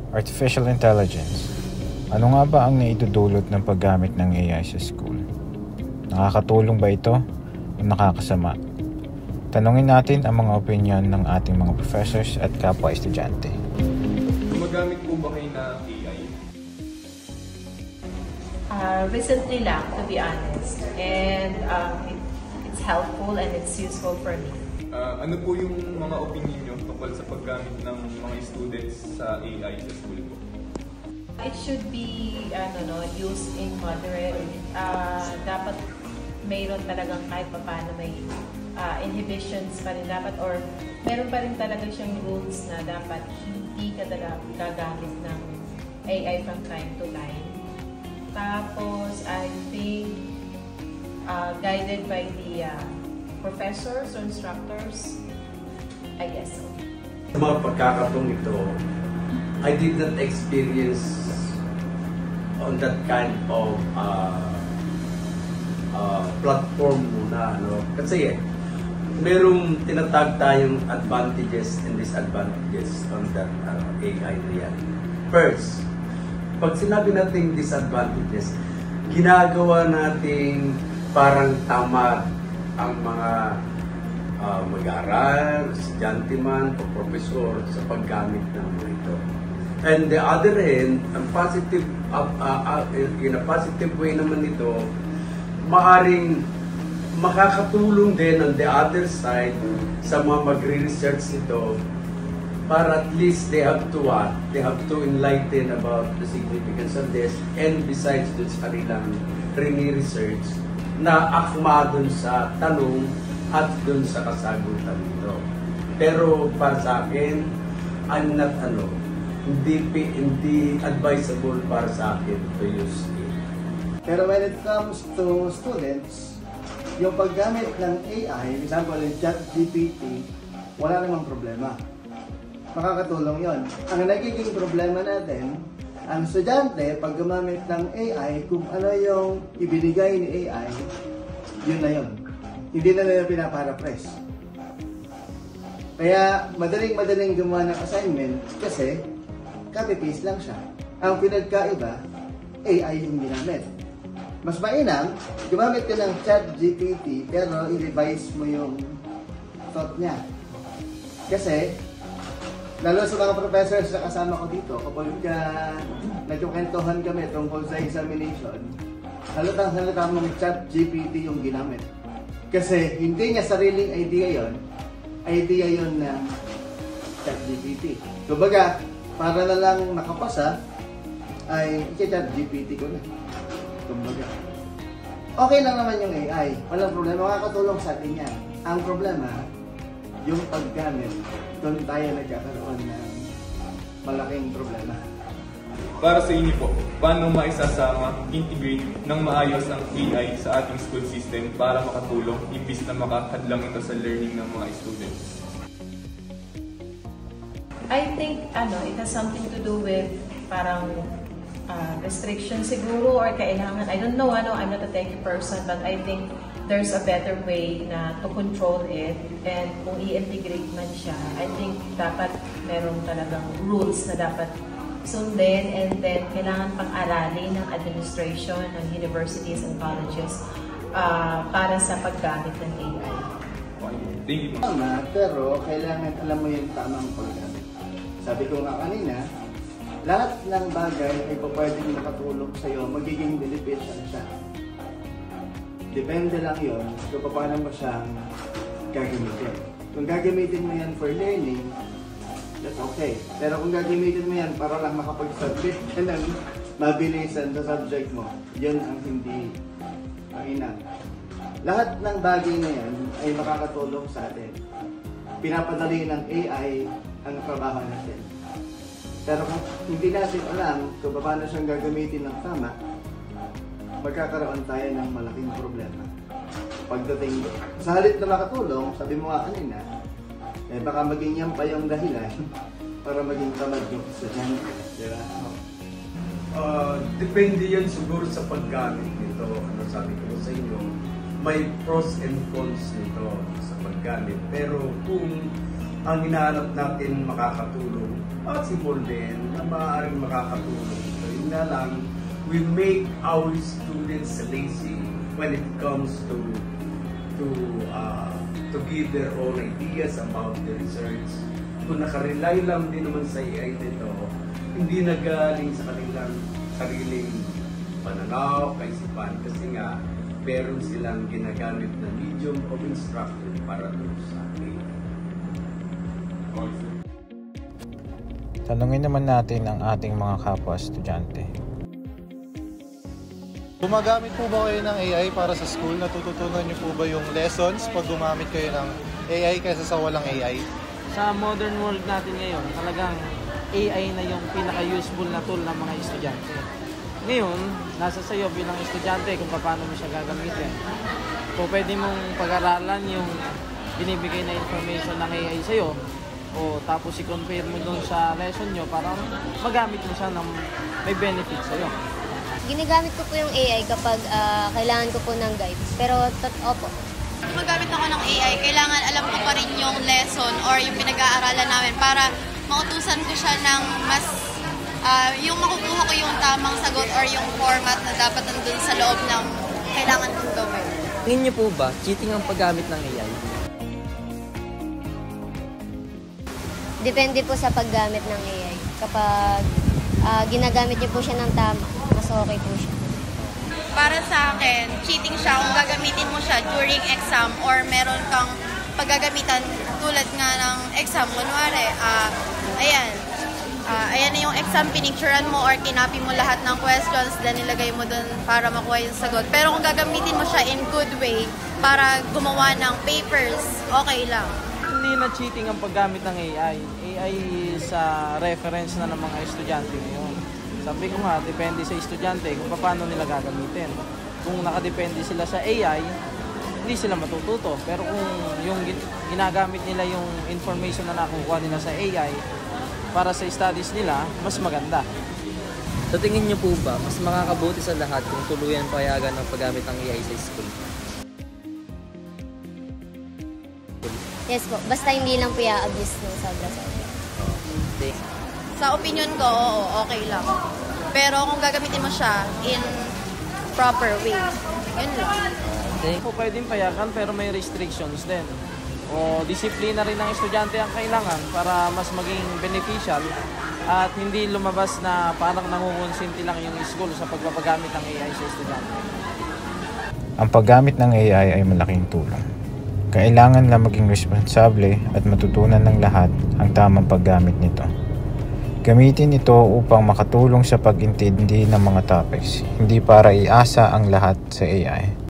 Artificial Intelligence. Ano nga ba ang naidudulot ng paggamit ng AI sa school? Nakakatulong ba ito o nakakasama? Tanungin natin ang mga opinion ng ating mga professors at kapwa-estudyante. Gumagamit po ba kayo ng AI? Recently lang, to be honest. And it's helpful and it's useful for me. Ano po yung mga opinion nyo tungkol sa paggamit ng mga students sa AI sa school po? It should be used in moderate. Dapat mayroon talagang kahit paano may inhibitions pa rin dapat, or meron pa rin talaga siyang rules na dapat hindi ka talaga gagamit ng AI from time to time. Tapos, I think guided by the professors or instructors, I guess so. Sa mga pagkakataong ito, I did not experience on that kind of platform muna. No? Kasi merong tinatag tayong advantages and disadvantages on that AI real. First, pag sinabi natin disadvantages, ginagawa natin parang tamad ang mga mag-aaral, estudyante man o profesor sa paggamit ng mga ito. And the other hand, ang positive, in a positive way naman ito, maaring makakatulong din on the other side sa mga magre-research nito para at least they have to enlighten about the significance of this, and besides dun sa kanilang research na akma dun sa tanong at dun sa kasagutan nito. Pero para sa akin, I'm not hindi advisable para sa akin to use it. Pero when it comes to students, yung paggamit ng AI, example yung ChatGPT, wala namang problema. Makakatulong yon. Ang nagiging problema natin, ang estudyante, pag gumamit ng AI, kung ano yung ibinigay ni AI, yun na yun. Hindi na nila pinaparaphrase. Kaya madaling gumawa ng assignment kasi copy-paste lang siya. Ang pinagkaiba, AI yung ginamit. Mas mainam, gumamit ka ng ChatGPT pero i-revise mo yung thought niya. Kasi, lalo sa mga professors na kasama ko dito, kapag nagkukwentuhan kami tungkol sa examination, halatang mong ChatGPT yung ginamit. Kasi hindi niya sariling idea yon ng ChatGPT. So baga, para na lang makapasa, ay i-ChatGPT ko na. Kumbaga. Okay lang naman yung AI. Walang problema. Makakatulong sa atin yan. Ang problema, yung paggamit, doon tayo nagkakaroon ng malaking problema. Para sa inyo po, paano maisasama, integrate ng maayos ang AI sa ating school system para makatulong imbis na makahadlang ito sa learning ng mga students? I think it has something to do with parang restriction siguro, or kailangan, I don't know, I'm not a techie person, but I think there's a better way na to control it, and kung i-integrate man siya, I think dapat meron talagang rules na dapat sundin, and then kailangan pang-aralin ng administration, ng universities and colleges para sa paggamit ng AI. Thank you. Tama, pero kailangan alam mo yung tamang paggamit. Sabi ko nga kanina, lahat ng bagay ay pwedeng makatulong sa iyo, magiging beneficial siya. Depende lang yon kung paano mo siyang gagamitin. Kung gagamitin mo yan for learning, that's okay. Pero kung gagamitin mo yan para lang makapag-submit ka ng mabilisan sa subject mo, yun ang hindi mainam. Lahat ng bagay na yan ay makakatulong sa atin. Pinapadali ng AI ang trabaho natin. Pero kung hindi natin alam kung paano siyang gagamitin ng tama, magkakaroon tayo ng malaking problema. Pagdating doon. Sa halip na makatulong, sabi mo nga kanina, baka maging yan pa yung dahilan para maging tamad yung estudyante. Diba? Depende yan siguro sa paggamit nito. Sabi ko sa inyo, may pros and cons nito sa paggamit. Pero kung ang hinahanap natin makakatulong, possible din na maaaring makakatulong. So yun nga lang, we make our students lazy when it comes to give their own ideas about the research. Kung nakarely lang din naman sa AI nito, hindi nagaling sa kanilang sariling pananaw, kaisipan, kasi nga meron silang ginagamit na medium of instruction para doon sa AI. Tanungin naman natin ang ating mga kapwa estudyante. Gumagamit po ba kayo ng AI para sa school? Natututunan niyo po ba yung lessons pag gumamit kayo ng AI kaysa sa walang AI? Sa modern world natin ngayon, talagang AI na yung pinaka-useful na tool ng mga estudyante. Ngayon, nasa sayo bilang estudyante kung paano mo siya gagamitin. Kung pwede mong pag-aralan yung binibigay na information ng AI sa'yo, o tapos i-compare mo doon sa lesson nyo para magamit mo siya ng may benefit sa'yo. Ginagamit ko po yung AI kapag kailangan ko po ng guide. Pero opo. Magamit ako ng AI, kailangan alam ko pa rin yung lesson or yung pinag-aaralan namin para mautusan ko siya ng mas, yung makukuha ko yung tamang sagot or yung format na dapat nandun sa loob ng kailangan kong gawin. Tingin niyo po ba, cheating ang paggamit ng AI? Depende po sa paggamit ng AI. Kapag ginagamit niyo po siya ng tama, mas okay po siya. Para sa akin, cheating siya kung gagamitin mo siya during exam or meron kang paggagamitan tulad nga ng exam. Kunwari, ayan na yung exam, pinicturean mo or kinapi mo lahat ng questions, then nilagay mo dun para makuha yung sagot. Pero kung gagamitin mo siya in good way para gumawa ng papers, okay lang. Hindi na cheating ang paggamit ng AI. AI sa reference na ng mga estudyante ngayon. Sabi ko nga, depende sa estudyante kung paano nila gagamitin. Kung nakadepende sila sa AI, hindi sila matututo. Pero kung yung ginagamit nila yung information na nakukuha nila sa AI para sa studies nila, mas maganda. Sa tingin niyo po ba, mas makakabuti sa lahat kung tuluyan payagan ng paggamit ng AI sa school? Yes po, basta hindi lang po i-abuse ng sobra-sobra. Okay. Sa opinion ko, oo, okay lang. Pero kung gagamitin mo siya in proper way, yun lang. Okay. So, pwedeng payagan pero may restrictions din. O disiplina rin ng estudyante ang kailangan para mas maging beneficial at hindi lumabas na parang nangungonsinti lang yung school sa pagpapagamit ng AI sa estudyante. Ang paggamit ng AI ay malaking tulong. Kailangan lang maging responsable at matutunan ng lahat ang tamang paggamit nito. Gamitin ito upang makatulong sa pag-intindi ng mga topics, hindi para iasa ang lahat sa AI.